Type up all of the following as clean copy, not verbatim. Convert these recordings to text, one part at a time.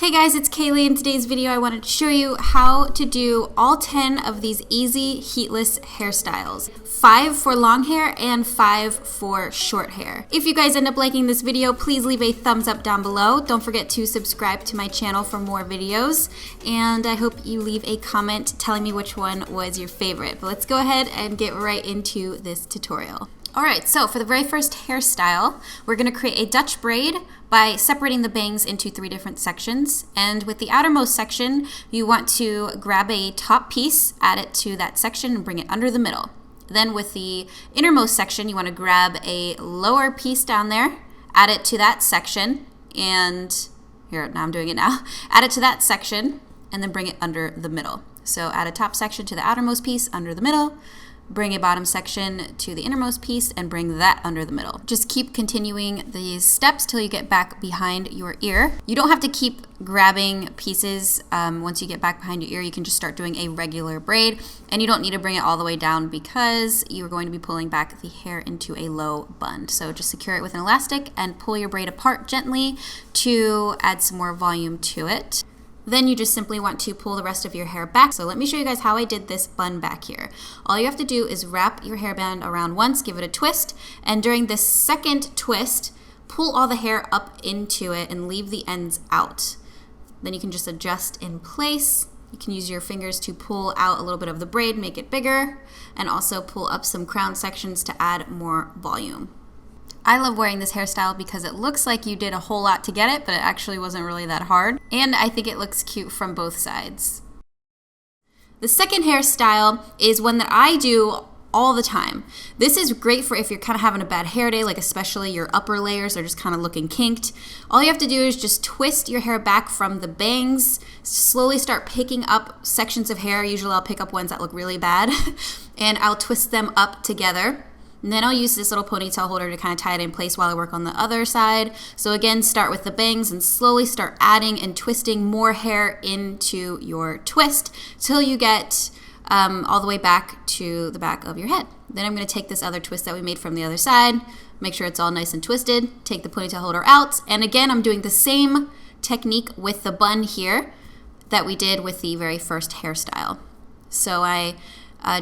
Hey guys, it's Kayleigh. In today's video, I wanted to show you how to do all 10 of these easy heatless hairstyles. 5 for long hair and 5 for short hair. If you guys end up liking this video, please leave a thumbs up down below. Don't forget to subscribe to my channel for more videos. And I hope you leave a comment telling me which one was your favorite. But let's go ahead and get right into this tutorial. Alright, so for the very first hairstyle, we're going to create a Dutch braid by separating the bangs into 3 different sections. And with the outermost section, you want to grab a top piece, add it to that section, and bring it under the middle. Then with the innermost section, you want to grab a lower piece down there, add it to that section, and here, now I'm doing it now. Add it to that section, and then bring it under the middle. So add a top section to the outermost piece, under the middle, bring a bottom section to the innermost piece and bring that under the middle. Just keep continuing these steps till you get back behind your ear. You don't have to keep grabbing pieces once you get back behind your ear. You can just start doing a regular braid, and you don't need to bring it all the way down because you're going to be pulling back the hair into a low bun. So just secure it with an elastic and pull your braid apart gently to add some more volume to it. Then you just simply want to pull the rest of your hair back. So let me show you guys how I did this bun back here. All you have to do is wrap your hairband around once, give it a twist, and during this second twist, pull all the hair up into it and leave the ends out. Then you can just adjust in place. You can use your fingers to pull out a little bit of the braid, make it bigger, and also pull up some crown sections to add more volume. I love wearing this hairstyle because it looks like you did a whole lot to get it, but it actually wasn't really that hard. And I think it looks cute from both sides. The second hairstyle is one that I do all the time. This is great for if you're kind of having a bad hair day, like especially your upper layers are just kind of looking kinked. All you have to do is just twist your hair back from the bangs, slowly start picking up sections of hair. Usually I'll pick up ones that look really bad and I'll twist them up together. And then I'll use this little ponytail holder to kind of tie it in place while I work on the other side. So again, start with the bangs and slowly start adding and twisting more hair into your twist till you get all the way back to the back of your head. Then I'm going to take this other twist that we made from the other side, make sure it's all nice and twisted, take the ponytail holder out, and again, I'm doing the same technique with the bun here that we did with the very first hairstyle. So I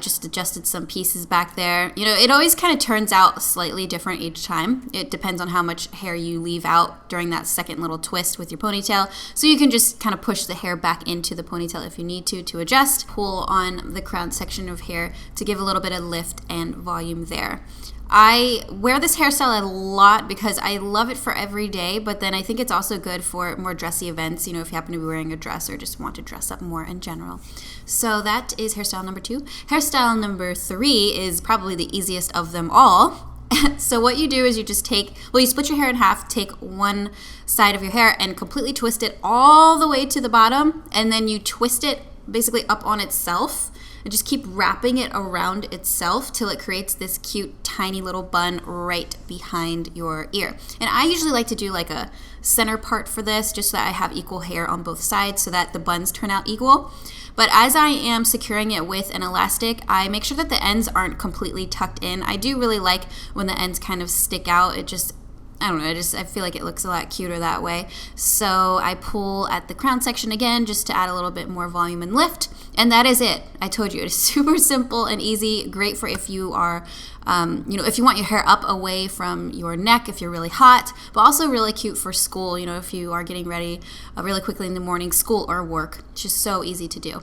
just adjusted some pieces back there. You know, it always kind of turns out slightly different each time. It depends on how much hair you leave out during that second little twist with your ponytail. So you can just kind of push the hair back into the ponytail if you need to adjust. Pull on the crown section of hair to give a little bit of lift and volume there. I wear this hairstyle a lot because I love it for every day, but then I think it's also good for more dressy events, you know, if you happen to be wearing a dress or just want to dress up more in general. So that is hairstyle number 2. Hairstyle number 3 is probably the easiest of them all. So what you do is you just you split your hair in half, take one side of your hair and completely twist it all the way to the bottom, and then you twist it basically up on itself. And just keep wrapping it around itself till it creates this cute tiny little bun right behind your ear. And I usually like to do like a center part for this just so that I have equal hair on both sides so that the buns turn out equal. But as I am securing it with an elastic, I make sure that the ends aren't completely tucked in. I do really like when the ends kind of stick out. It just, I don't know, I feel like it looks a lot cuter that way. So I pull at the crown section again just to add a little bit more volume and lift. And that is it. I told you, it's super simple and easy. Great for if you are, if you want your hair up away from your neck, if you're really hot, but also really cute for school, you know, if you are getting ready really quickly in the morning, school or work. It's just so easy to do.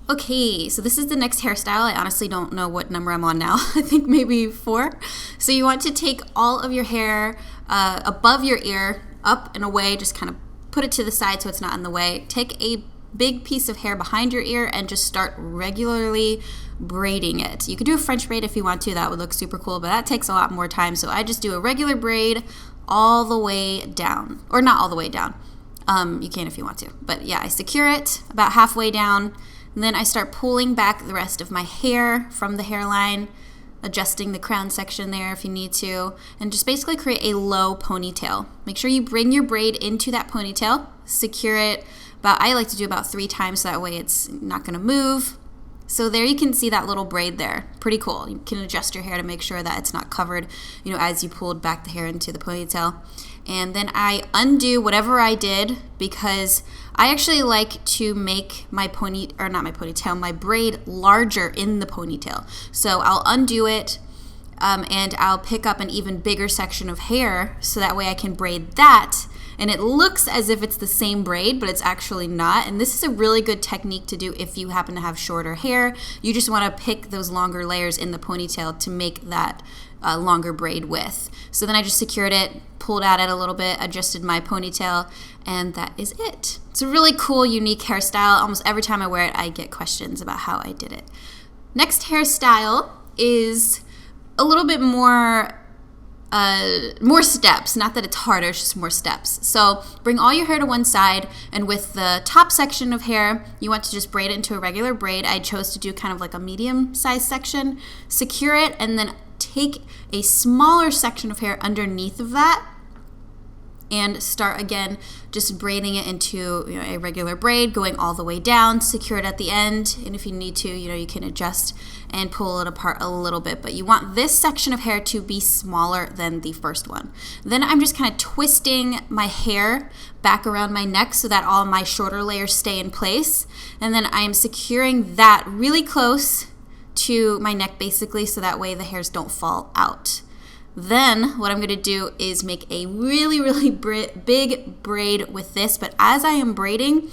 Okay, so this is the next hairstyle. I honestly don't know what number I'm on now. I think maybe 4. So you want to take all of your hair above your ear, up and away, just kind of put it to the side so it's not in the way. Take a big piece of hair behind your ear and just start regularly braiding it. You could do a French braid if you want to. That would look super cool, but that takes a lot more time. So I just do a regular braid all the way down, or not all the way down. You can if you want to, but yeah, I secure it about halfway down. And then I start pulling back the rest of my hair from the hairline, adjusting the crown section there if you need to, and just basically create a low ponytail. Make sure you bring your braid into that ponytail, secure it I like to do about 3 times so that way it's not going to move. So there you can see that little braid there. Pretty cool. You can adjust your hair to make sure that it's not covered, as you pulled back the hair into the ponytail. and then I undo whatever I did because I actually like to make my my braid larger in the ponytail. So I'll undo it and I'll pick up an even bigger section of hair so that way I can braid that. And it looks as if it's the same braid, but it's actually not. And this is a really good technique to do if you happen to have shorter hair. You just want to pick those longer layers in the ponytail to make that longer braid width. So then I just secured it, pulled at it a little bit, adjusted my ponytail, and that is it. It's a really cool, unique hairstyle. Almost every time I wear it, I get questions about how I did it. Next hairstyle is a little bit more steps. Not that it's harder, it's just more steps. So bring all your hair to one side, and with the top section of hair, you want to just braid it into a regular braid. I chose to do kind of like a medium-sized section. Secure it, and then take a smaller section of hair underneath of that and start again just braiding it into a regular braid, going all the way down. Secure it at the end, and if you need to, you can adjust and pull it apart a little bit, but you want this section of hair to be smaller than the first one. Then I'm just kind of twisting my hair back around my neck so that all my shorter layers stay in place, and then I'm securing that really close to my neck basically so that way the hairs don't fall out. Then what I'm going to do is make a really big braid with this, but as I am braiding,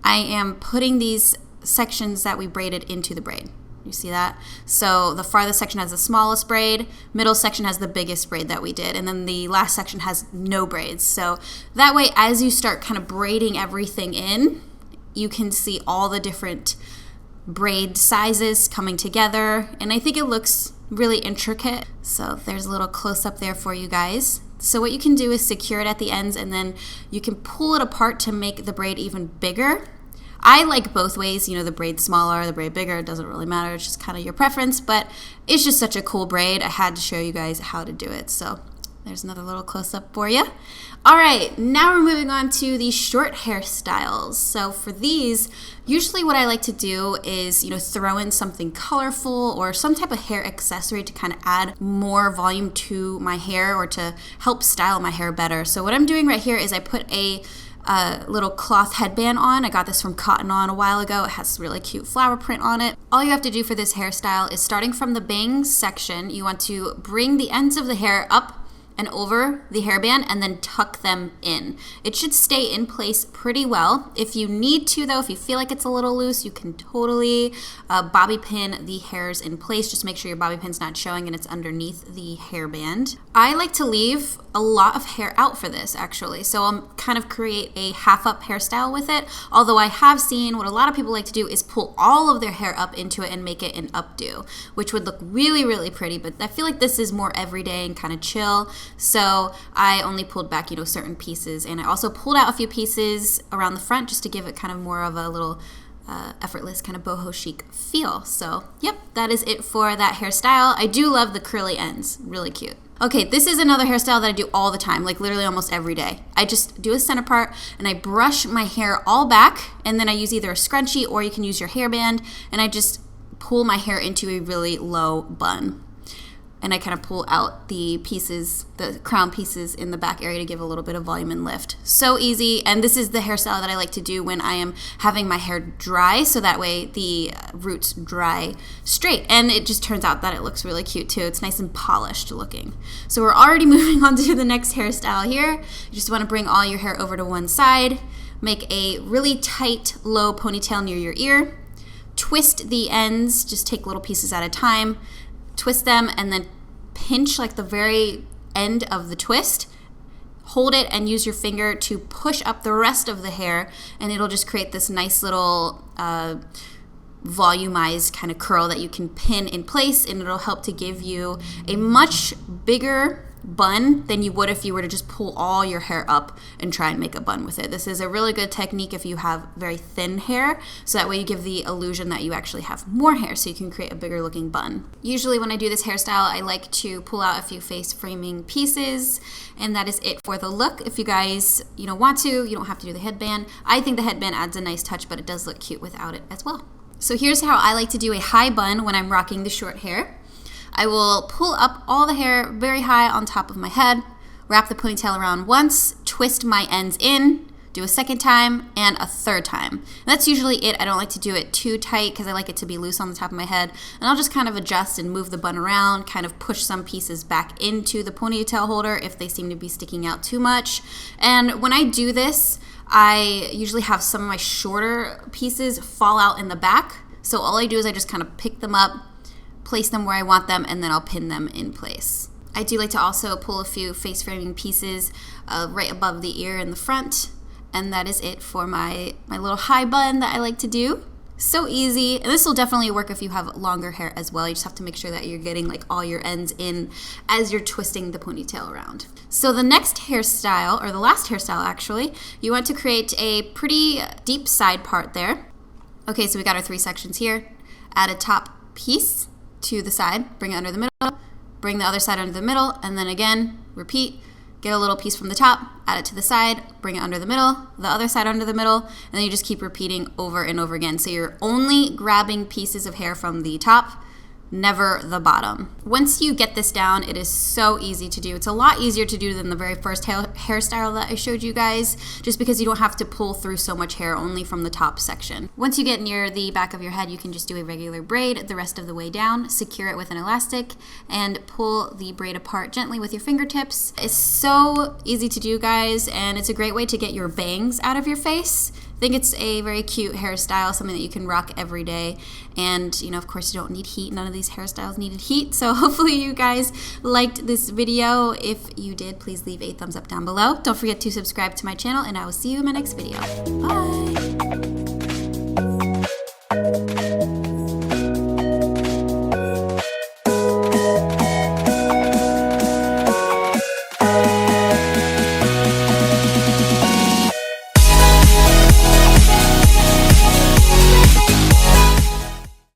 I am putting these sections that we braided into the braid. You see that? So the farthest section has the smallest braid, middle section has the biggest braid that we did, and then the last section has no braids. So that way, as you start kind of braiding everything in, you can see all the different braid sizes coming together, and I think it looks really intricate. So there's a little close-up there for you guys. So what you can do is secure it at the ends, and then you can pull it apart to make the braid even bigger. I like both ways, the braid smaller, the braid bigger, it doesn't really matter, it's just kind of your preference, but it's just such a cool braid. I had to show you guys how to do it. So there's another little close-up for you. All right, now we're moving on to the short hairstyles. So for these, usually what I like to do is, throw in something colorful or some type of hair accessory to kind of add more volume to my hair or to help style my hair better. So what I'm doing right here is I put a little cloth headband on. I got this from Cotton On a while ago. It has really cute flower print on it. All you have to do for this hairstyle is starting from the bangs section, you want to bring the ends of the hair up and over the hairband and then tuck them in. It should stay in place pretty well. If you need to though, if you feel like it's a little loose, you can totally bobby pin the hairs in place. Just make sure your bobby pin's not showing and it's underneath the hairband. I like to leave a lot of hair out for this actually, so I'll kind of create a half up hairstyle with it, although I have seen what a lot of people like to do is pull all of their hair up into it and make it an updo, which would look really pretty, but I feel like this is more everyday and kind of chill. So I only pulled back, certain pieces, and I also pulled out a few pieces around the front just to give it kind of more of a little effortless kind of boho chic feel. So yep, that is it for that hairstyle. I do love the curly ends, really cute. Okay, this is another hairstyle that I do all the time, like literally almost every day. I just do a center part and I brush my hair all back, and then I use either a scrunchie or you can use your hairband, and I just pull my hair into a really low bun. And I kind of pull out the pieces, the crown pieces in the back area to give a little bit of volume and lift. So easy, and this is the hairstyle that I like to do when I am having my hair dry, so that way the roots dry straight. And it just turns out that it looks really cute too. It's nice and polished looking. So we're already moving on to the next hairstyle here. You just want to bring all your hair over to one side, make a really tight, low ponytail near your ear, twist the ends, just take little pieces at a time, twist them, and then pinch like the very end of the twist. Hold it and use your finger to push up the rest of the hair, and it'll just create this nice little volumized kind of curl that you can pin in place, and it'll help to give you a much bigger bun than you would if you were to just pull all your hair up and try and make a bun with it. This is a really good technique if you have very thin hair, so that way you give the illusion that you actually have more hair, so you can create a bigger looking bun. Usually when I do this hairstyle, I like to pull out a few face framing pieces, and that is it for the look. If you guys want to, you don't have to do the headband. I think the headband adds a nice touch, but it does look cute without it as well. So here's how I like to do a high bun when I'm rocking the short hair. I will pull up all the hair very high on top of my head, wrap the ponytail around once, twist my ends in, do a second time, and a third time. And that's usually it. I don't like to do it too tight because I like it to be loose on the top of my head. And I'll just kind of adjust and move the bun around, kind of push some pieces back into the ponytail holder if they seem to be sticking out too much. And when I do this, I usually have some of my shorter pieces fall out in the back. So all I do is I just kind of pick them up, place them where I want them, and then I'll pin them in place. I do like to also pull a few face framing pieces right above the ear in the front. And that is it for my little high bun that I like to do. So easy. And this will definitely work if you have longer hair as well. You just have to make sure that you're getting like all your ends in as you're twisting the ponytail around. So the next hairstyle, or the last hairstyle actually, you want to create a pretty deep side part there. Okay, so we got our 3 sections here. Add a top piece to the side, bring it under the middle, bring the other side under the middle, and then again, repeat. Get a little piece from the top, add it to the side, bring it under the middle, the other side under the middle, and then you just keep repeating over and over again. So you're only grabbing pieces of hair from the top, never the bottom. Once you get this down, it is so easy to do. It's a lot easier to do than the very first hairstyle that I showed you guys, just because you don't have to pull through so much hair only from the top section. Once you get near the back of your head, you can just do a regular braid the rest of the way down, secure it with an elastic, and pull the braid apart gently with your fingertips. It's so easy to do, guys, and it's a great way to get your bangs out of your face. I think it's a very cute hairstyle, something that you can rock every day. And, you know, of course, you don't need heat. None of these hairstyles needed heat. So hopefully you guys liked this video. If you did, please leave a thumbs up down below. Don't forget to subscribe to my channel, and I will see you in my next video. Bye!